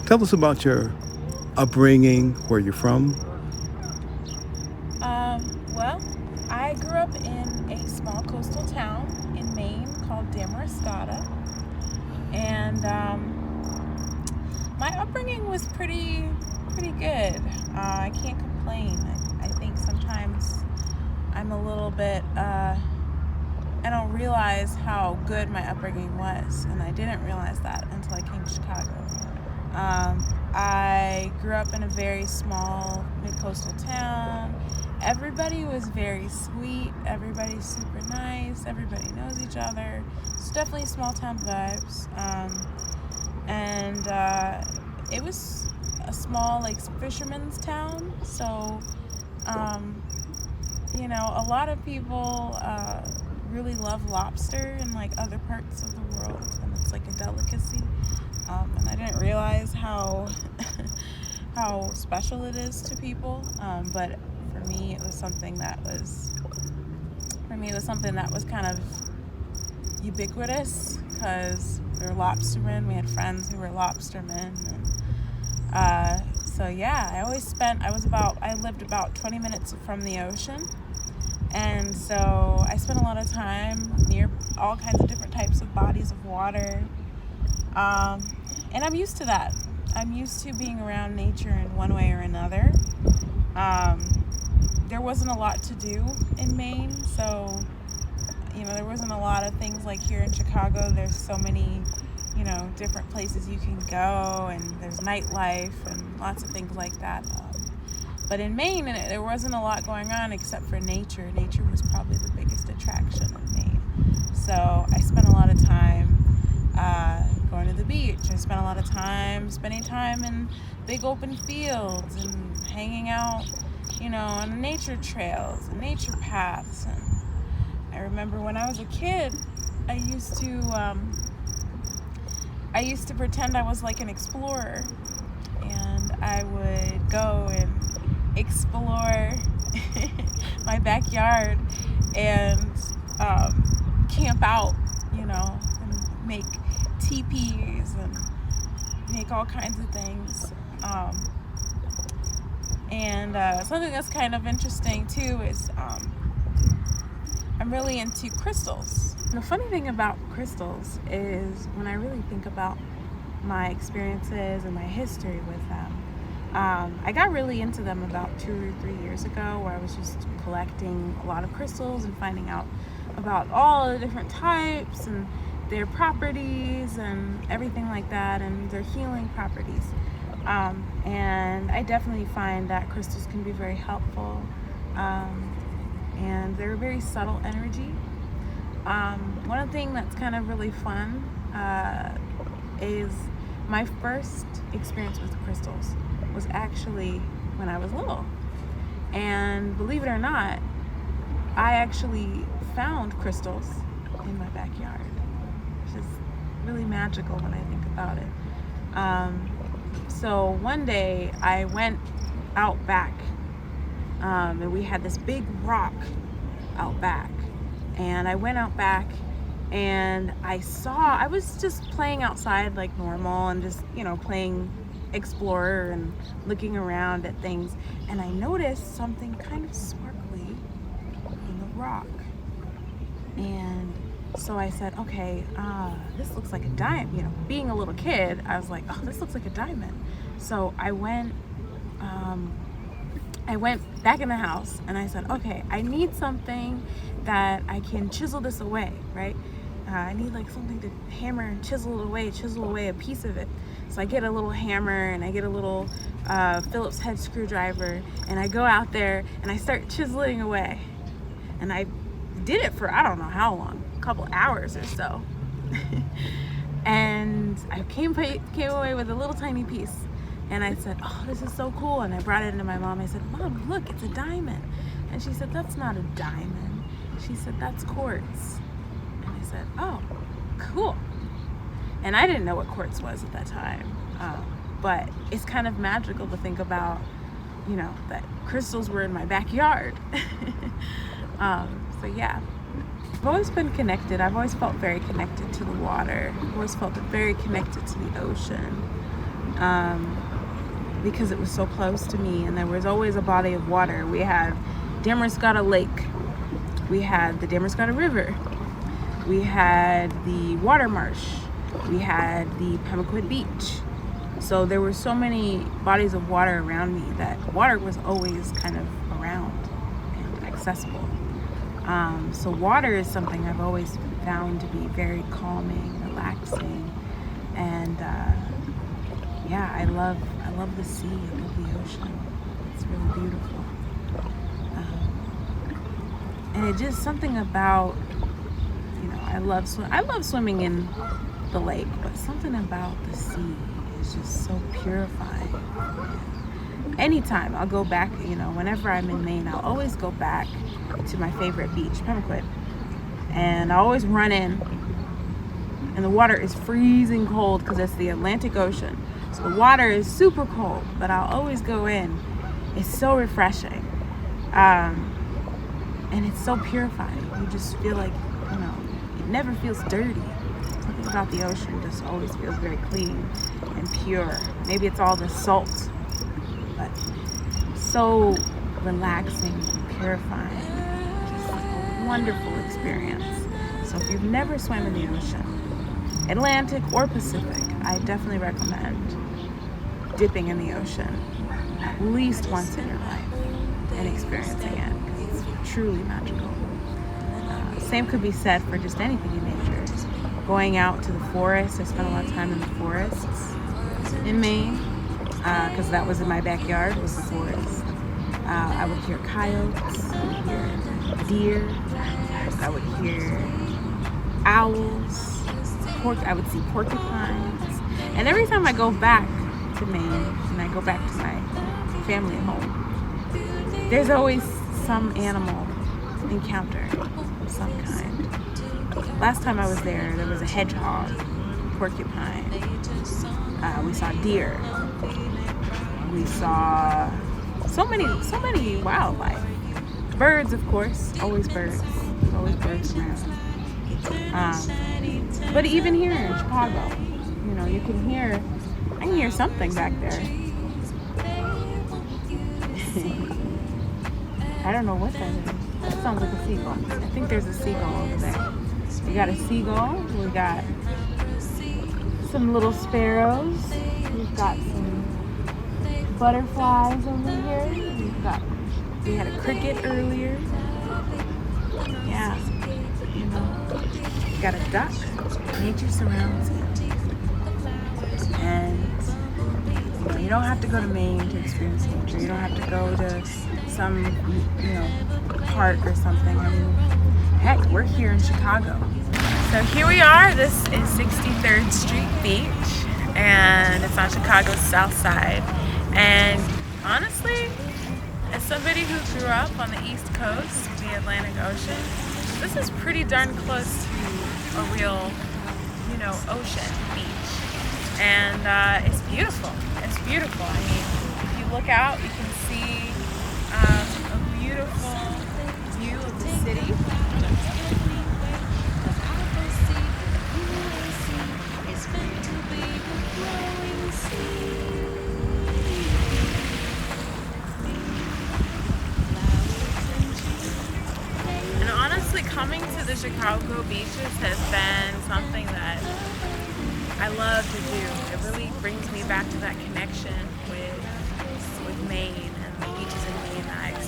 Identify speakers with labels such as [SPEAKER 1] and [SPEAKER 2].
[SPEAKER 1] Tell us about your upbringing, where you're from.
[SPEAKER 2] Well, I grew up in a small coastal town in Maine called Damariscotta, and my upbringing was pretty good. I can't complain. I think sometimes I'm a little bit. I don't realize how good my upbringing was, and I didn't realize that until I came to Chicago. I grew up in a very small mid-coastal town. Everybody was very sweet. Everybody's super nice. Everybody knows each other. It's definitely small town vibes. And it was a small, like, fisherman's town. So, a lot of people really love lobster in, like, other parts of the world. And it's like a delicacy. And I didn't realize how how special it is to people. But for me, it was something that was kind of ubiquitous because we were lobstermen. We had friends who were lobstermen, and so yeah, I lived about 20 minutes from the ocean, and so I spent a lot of time near all kinds of different types of bodies of water. And I'm used to that. I'm used to being around nature in one way or another. There wasn't a lot to do in Maine, so, there wasn't a lot of things like here in Chicago. There's so many, different places you can go, and there's nightlife and lots of things like that. But in Maine, there wasn't a lot going on except for nature. Nature was probably the biggest attraction in Maine. So I spent a lot of time going to the beach. I spent a lot of time spending time in big open fields and hanging out, on nature trails and nature paths. And I remember when I was a kid, I used to pretend I was like an explorer, and I would go and explore my backyard and camp out, and make teepees and make all kinds of things. And something that's kind of interesting too is I'm really into crystals. And the funny thing about crystals is when I really think about my experiences and my history with them, I got really into them about 2 or 3 years ago, where I was just collecting a lot of crystals and finding out about all the different types and their properties and everything like that, and their healing properties. And I definitely find that crystals can be very helpful, and they're a very subtle energy. One thing that's kind of really fun is my first experience with crystals was actually when I was little. And believe it or not, I actually found crystals in my backyard, which is really magical when I think about it. So one day I went out back, and we had this big rock out back. And I went out back and I was just playing outside like normal and just, playing explorer and looking around at things. And I noticed something kind of sparkly on the rock. And so I said, okay, this looks like a diamond. Being a little kid, I was like, oh, this looks like a diamond. So I went back in the house and I said, okay, I need something that I can chisel this away, right? I need like something to hammer and chisel away a piece of it. So I get a little hammer and I get a little Phillips head screwdriver, and I go out there and I start chiseling away. And I did it for I don't know how long, a couple hours or so. And I came away with a little tiny piece. And I said, oh, this is so cool. And I brought it into my mom. I said, Mom, look, it's a diamond. And she said, that's not a diamond. She said, that's quartz. And I said, oh, cool. And I didn't know what quartz was at that time. But it's kind of magical to think about, that crystals were in my backyard. So yeah. I've always been connected. I've always felt very connected to the water. I've always felt very connected to the ocean. because it was so close to me, and there was always a body of water. We had Damariscotta Lake, we had the Damariscotta River, we had the Water Marsh, we had the Pemaquid Beach. So there were so many bodies of water around me that water was always kind of around and accessible. So water is something I've always found to be very calming, relaxing, and yeah, I love the sea, I love the ocean. It's really beautiful. And it just something about, you know, I love swimming in the lake, but something about the sea is just so purifying. Anytime I'll go back, you know, whenever I'm in Maine, I'll always go back to my favorite beach, Pemaquid, and I always run in, and the water is freezing cold because it's the Atlantic Ocean. So the water is super cold, but I'll always go in. It's so refreshing. And it's so purifying. You just feel like, you know, it never feels dirty. Something about the ocean just always feels very clean and pure. Maybe it's all the salt, but so relaxing and purifying. Just a wonderful experience. So if you've never swam in the ocean, Atlantic or Pacific, I definitely recommend dipping in the ocean at least once in your life and experiencing it, because it's truly magical. Same could be said for just anything in nature. Going out to the forest, I spent a lot of time in the forests in Maine, because that was in my backyard, was the forest. I would hear coyotes, I would hear deer, I would hear owls, I would see porcupines. And every time I go back to Maine and I go back to my family home, there's always some animal encounter of some kind. Last time I was there was a hedgehog, porcupine. We saw deer. We saw so many wildlife. Birds, of course, always birds. There's always birds around. But even here in Chicago, you know, I can hear something back there. I don't know what that is. That sounds like a seagull. I think there's a seagull over there. We got a seagull. We got some little sparrows. We've got some butterflies over here. We had a cricket earlier. Yeah, you know, we got a duck. Nature surrounds you. And you know, you don't have to go to Maine to experience nature. You don't have to go to some, you know, park or something. I mean, heck, we're here in Chicago. So here we are. This is 63rd Street Beach, and it's on Chicago's south side. And honestly, as somebody who grew up on the East Coast, the Atlantic Ocean, this is pretty darn close to a real, you know, ocean beach. And it's beautiful. It's beautiful. I mean, if you look out, you can see a beautiful view of the city. And honestly, coming to the Chicago beaches has been something that I love to do. It really brings me back to that connection with Maine and the beaches in Maine that I